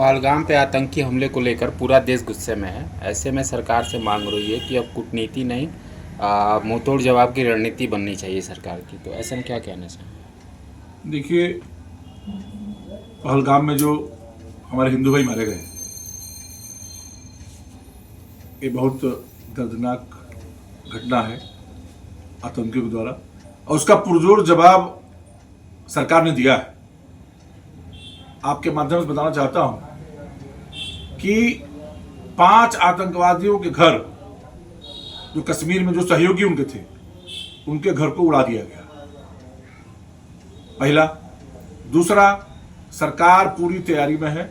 पहलगाम पे आतंकी हमले को लेकर पूरा देश गुस्से में है। ऐसे में सरकार से मांग हो रही है कि अब कूटनीति नहीं, मुंहतोड़ जवाब की रणनीति बननी चाहिए सरकार की। तो ऐसे में क्या कहना चाहिए? देखिए, पहलगाम में जो हमारे हिंदू भाई मारे गए, ये बहुत दर्दनाक घटना है आतंकियों के द्वारा, और उसका पुरजोर जवाब सरकार ने दिया है। आपके माध्यम से बताना चाहता हूं कि 5 आतंकवादियों के घर, जो कश्मीर में जो सहयोगी उनके थे, उनके घर को उड़ा दिया गया। पहला। दूसरा, सरकार पूरी तैयारी में है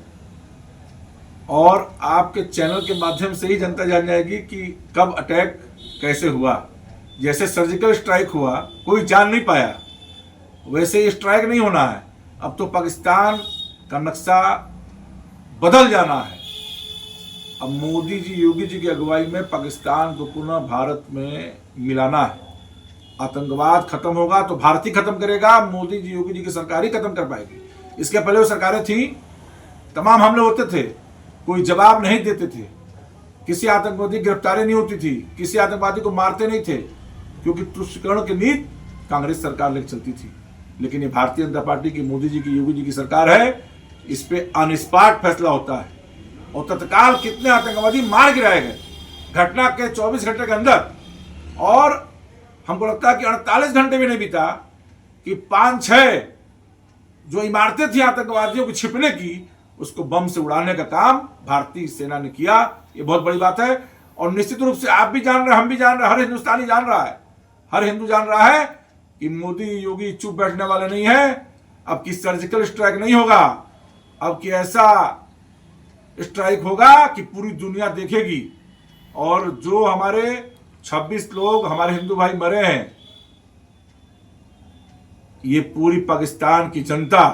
और आपके चैनल के माध्यम से ही जनता जान जाएगी कि कब अटैक कैसे हुआ। जैसे सर्जिकल स्ट्राइक हुआ, कोई जान नहीं पाया, वैसे स्ट्राइक नहीं होना है। अब तो पाकिस्तान का नक्शा बदल जाना है। अब मोदी जी, योगी जी की अगुवाई में पाकिस्तान को पुनः भारत में मिलाना है। आतंकवाद खत्म होगा तो भारत ही खत्म करेगा, मोदी जी, योगी जी की सरकार ही खत्म कर पाएगी। इसके पहले वो सरकारें थी, तमाम हमले होते थे, कोई जवाब नहीं देते थे, किसी आतंकवादी की गिरफ्तारी नहीं होती थी, किसी आतंकवादी को मारते नहीं थे, क्योंकि तुष्टिकरण की नीति कांग्रेस सरकार लेकर चलती थी। लेकिन ये भारतीय जनता पार्टी की, मोदी जी की, योगी जी की सरकार है। इस पे ऑन स्पॉट फैसला होता है और तत्काल कितने आतंकवादी मार गिराए गए घटना के 24 घंटे के अंदर। और हमको लगता है कि 48 घंटे भी नहीं बीता कि 5-6 जो इमारतें थी आतंकवादियों को छिपने की, उसको बम से उड़ाने का काम भारतीय सेना ने किया। ये बहुत बड़ी बात है। और निश्चित रूप से आप भी जान रहे हैं, हम भी जान रहे हैं, हर हिंदुस्तानी जान रहा है, हर हिंदू जान रहा है कि मोदी योगी चुप बैठने वाले नहीं है। अब की सर्जिकल स्ट्राइक नहीं होगा, अब की ऐसा स्ट्राइक होगा कि पूरी दुनिया देखेगी। और जो हमारे 26 लोग हमारे हिंदू भाई मरे हैं, ये पूरी पाकिस्तान की जनता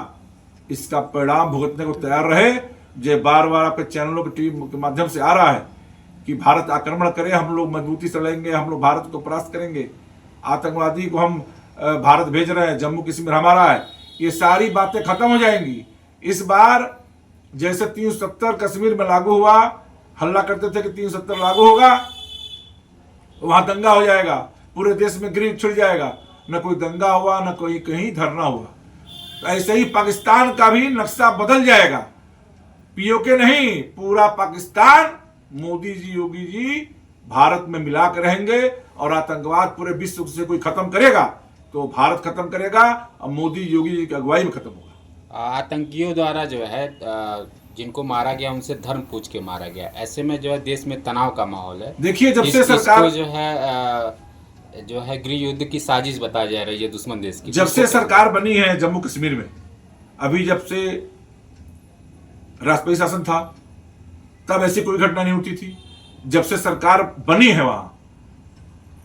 इसका परिणाम भुगतने को तैयार रहे। जो बार बार आपके चैनलों के टीवी के माध्यम से आ रहा है कि भारत आक्रमण करे, हम लोग मजबूती से लड़ेंगे, हम लोग भारत को परास्त करेंगे, आतंकवादी को हम भारत भेज रहे हैं, जम्मू कश्मीर हमारा है, ये सारी बातें खत्म हो जाएंगी। इस बार जैसे 370 कश्मीर में लागू हुआ, हल्ला करते थे कि 370 लागू होगा, वहां दंगा हो जाएगा, पूरे देश में गृह छिड़ जाएगा। न कोई दंगा हुआ, न कोई कहीं धरना हुआ। तो ऐसे ही पाकिस्तान का भी नक्शा बदल जाएगा। पीओके नहीं, पूरा पाकिस्तान मोदी जी, योगी जी भारत में मिला कर रहेंगे। और आतंकवाद पूरे विश्व से कोई खत्म करेगा तो भारत खत्म करेगा, और मोदी योगी जी की अगुवाई में खत्म होगा। आतंकियों द्वारा जो है जिनको मारा गया उनसे धर्म पूछ के मारा गया। ऐसे में जो है देश में तनाव का माहौल है। देखिए, जब से सरकार जो है गृह युद्ध की साजिश बताई जा रही है दुश्मन देश की। जब से सरकार बनी है जम्मू कश्मीर में, अभी जब से राष्ट्रपति शासन था तब ऐसी कोई घटना नहीं होती थी। जब से सरकार बनी है वहां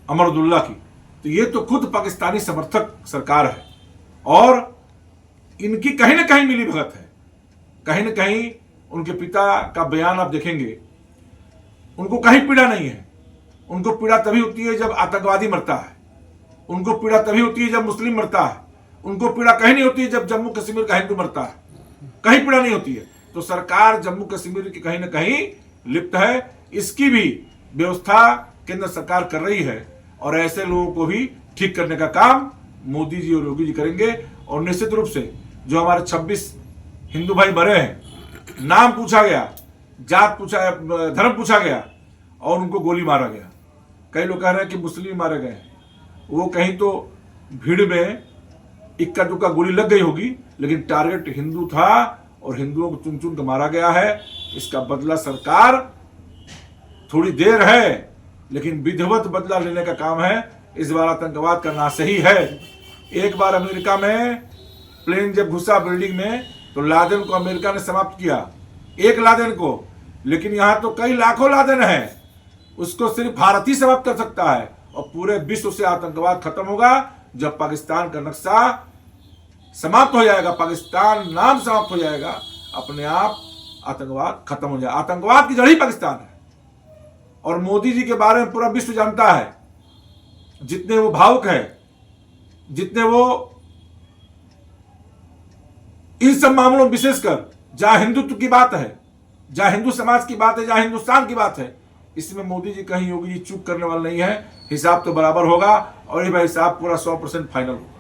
अमरुदुल्ला की, तो ये तो खुद पाकिस्तानी समर्थक सरकार है। और इनकी कहीं ना कहीं मिली भगत है, कहीं ना कहीं उनके पिता का बयान आप देखेंगे, उनको कहीं पीड़ा नहीं है। उनको पीड़ा तभी होती है जब आतंकवादी मरता है, उनको पीड़ा तभी होती है जब मुस्लिम मरता है, उनको पीड़ा कहीं नहीं होती है जब जम्मू कश्मीर का हिंदू मरता है, कहीं पीड़ा नहीं होती है। तो सरकार जम्मू कश्मीर की कहीं ना कहीं लिप्त है। इसकी भी व्यवस्था केंद्र सरकार कर रही है और ऐसे लोगों को भी ठीक करने का काम मोदी जी और योगी जी करेंगे। और निश्चित रूप से जो हमारे 26 हिंदू भाई मरे हैं, नाम पूछा गया, जात पूछा, धर्म पूछा गया और उनको गोली मारा गया। कई लोग कह रहे हैं कि मुस्लिम मारे गए, वो कहीं तो भीड़ में इक्का दुक्का गोली लग गई होगी, लेकिन टारगेट हिंदू था और हिंदुओं को चुन चुन कर मारा गया है। इसका बदला सरकार, थोड़ी देर है लेकिन विधिवत बदला लेने का काम है। इस बार आतंकवाद करना सही है। एक बार अमेरिका में प्लेन जब घुसा बिल्डिंग में, तो लादेन को अमेरिका ने समाप्त किया, एक लादेन को। लेकिन यहां तो कई लाखों लादेन है, उसको सिर्फ भारत ही समाप्त कर सकता है। और पूरे विश्व से आतंकवाद खत्म होगा जब पाकिस्तान का नक्शा समाप्त हो जाएगा, पाकिस्तान नाम समाप्त हो जाएगा, अपने आप आतंकवाद खत्म हो जाएगा। आतंकवाद की जड़ ही पाकिस्तान है और मोदी जी के बारे में पूरा विश्व जानता है। जितने वो भावुक है, जितने वो इन सब मामलों में, विशेषकर जहां हिंदुत्व की बात है, जहां हिंदू समाज की बात है, जहां हिंदुस्तान की बात है, इसमें मोदी जी कहीं योगी जी चूक करने वाले नहीं है। हिसाब तो बराबर होगा और ये भाई हिसाब पूरा 100% फाइनल होगा।